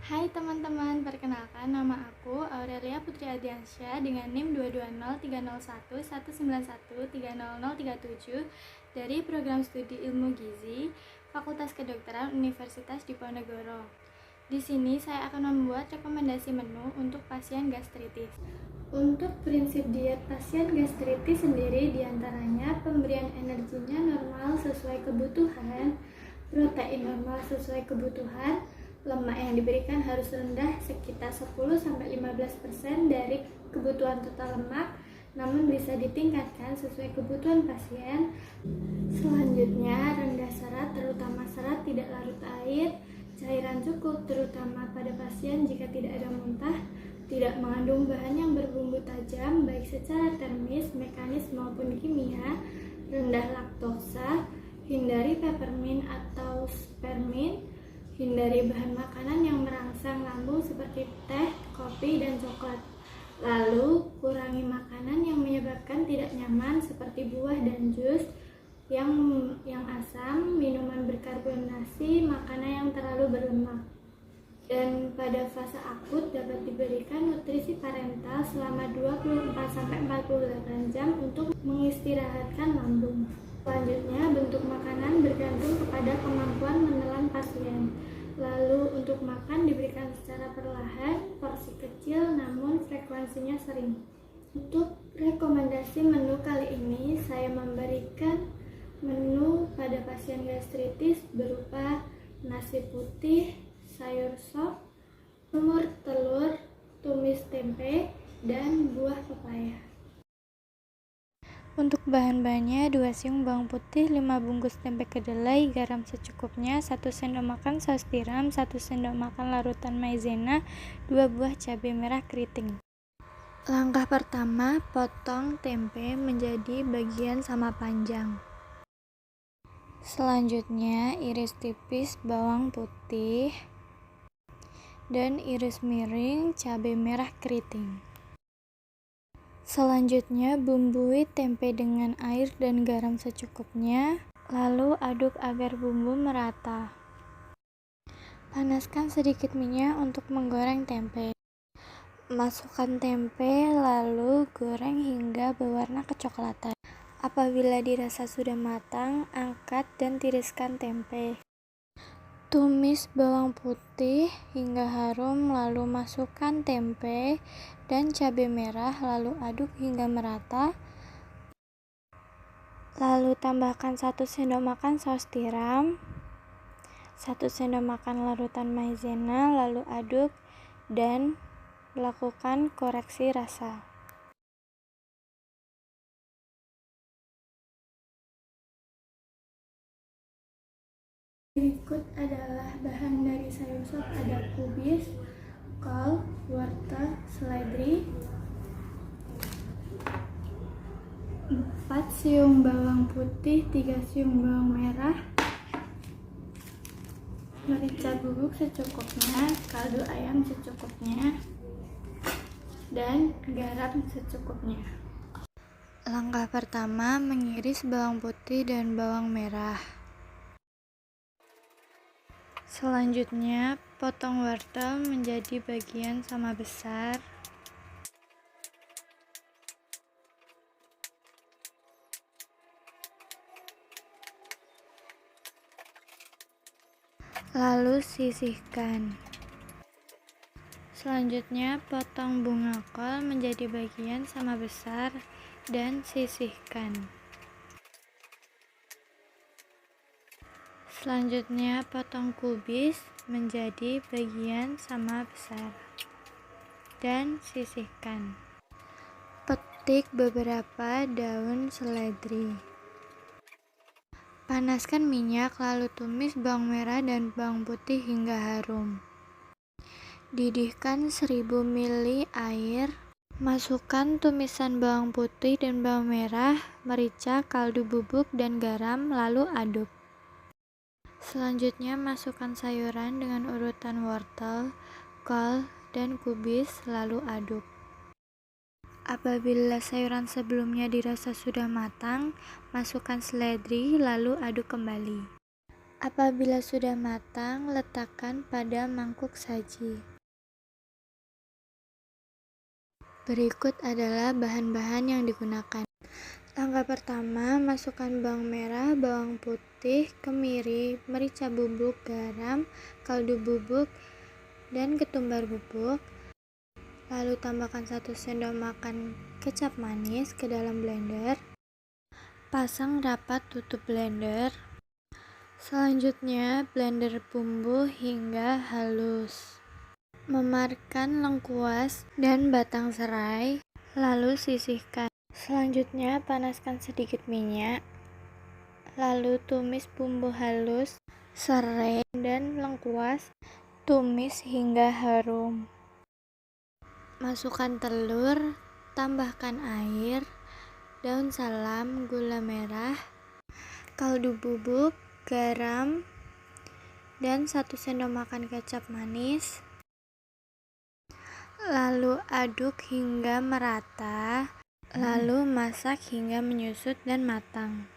Hai teman-teman, perkenalkan nama aku Aurelia Putri Adiansyah dengan NIM 220301191300037 dari Program Studi Ilmu Gizi Fakultas Kedokteran Universitas Diponegoro. Di sini saya akan membuat rekomendasi menu untuk pasien gastritis. Untuk prinsip diet pasien gastritis sendiri diantaranya pemberian energinya normal sesuai kebutuhan, protein normal sesuai kebutuhan, lemak yang diberikan harus rendah sekitar 10-15% dari kebutuhan total lemak, namun bisa ditingkatkan sesuai kebutuhan pasien. Selanjutnya, rendah serat terutama serat tidak larut air, cairan cukup terutama pada pasien jika tidak ada muntah, tidak mengandung bahan yang berbumbu tajam baik secara termis, mekanis maupun kimia, rendah laktosa, hindari peppermint atau spermint, hindari bahan makanan yang merangsang lambung seperti teh, kopi, dan coklat. Lalu, kurangi makanan yang menyebabkan tidak nyaman seperti buah dan jus yang asam, minuman berkarbonasi, makanan yang terlalu berlemak. Dan pada fase akut dapat diberikan nutrisi parental selama 24-48 jam untuk mengistirahatkan lambung. Selanjutnya, bentuk makanan bergantung kepada kemampuan menelan pasien. Lalu untuk makan diberikan secara perlahan, porsi kecil namun frekuensinya sering. Untuk rekomendasi menu kali ini, saya memberikan menu pada pasien gastritis berupa nasi putih, sayur sop, semur telur, tumis tempe, dan buah pepaya. Untuk bahan-bahannya 2 siung bawang putih, 5 bungkus tempe kedelai, garam secukupnya, 1 sendok makan saus tiram, 1 sendok makan larutan maizena, 2 buah cabai merah keriting. Langkah pertama, potong tempe menjadi bagian sama panjang. Selanjutnya, iris tipis bawang putih dan iris miring cabai merah keriting. Selanjutnya, bumbui tempe dengan air dan garam secukupnya, lalu aduk agar bumbu merata. Panaskan sedikit minyak untuk menggoreng tempe. Masukkan tempe, lalu goreng hingga berwarna kecoklatan. Apabila dirasa sudah matang, angkat dan tiriskan tempe. Tumis bawang putih hingga harum, lalu masukkan tempe dan cabai merah, lalu aduk hingga merata. Lalu tambahkan 1 sendok makan saus tiram, 1 sendok makan larutan maizena, lalu aduk dan lakukan koreksi rasa. Berikut adalah bahan dari sayur sop, ada kubis, kol, wortel, seledri, 4 siung bawang putih, 3 siung bawang merah, merica bubuk secukupnya, kaldu ayam secukupnya, dan garam secukupnya. Langkah pertama, mengiris bawang putih dan bawang merah. Selanjutnya, potong wortel menjadi bagian sama besar. Lalu sisihkan. Selanjutnya, potong bunga kol menjadi bagian sama besar dan sisihkan. Selanjutnya, potong kubis menjadi bagian sama besar dan sisihkan. Petik beberapa daun seledri. Panaskan minyak, lalu tumis bawang merah dan bawang putih hingga harum. Didihkan 1000 ml air. Masukkan tumisan bawang putih dan bawang merah, merica, kaldu bubuk, dan garam, lalu aduk. Selanjutnya, masukkan sayuran dengan urutan wortel, kol, dan kubis, lalu aduk. Apabila sayuran sebelumnya dirasa sudah matang, masukkan seledri, lalu aduk kembali. Apabila sudah matang, letakkan pada mangkuk saji. Berikut adalah bahan-bahan yang digunakan. Langkah pertama, masukkan bawang merah, bawang putih, kemiri, merica bubuk, garam, kaldu bubuk, dan ketumbar bubuk. Lalu tambahkan 1 sendok makan kecap manis ke dalam blender. Pasang rapat tutup blender. Selanjutnya, blender bumbu hingga halus. Memarkan lengkuas dan batang serai, lalu sisihkan. Selanjutnya, panaskan sedikit minyak, lalu tumis bumbu halus, serai, dan lengkuas. Tumis hingga harum. Masukkan telur, tambahkan air, daun salam, gula merah, kaldu bubuk, garam, dan 1 sendok makan kecap manis. Lalu aduk hingga merata, lalu masak hingga menyusut dan matang.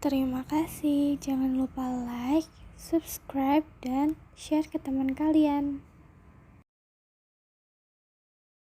Terima kasih, jangan lupa like, subscribe, dan share ke teman kalian.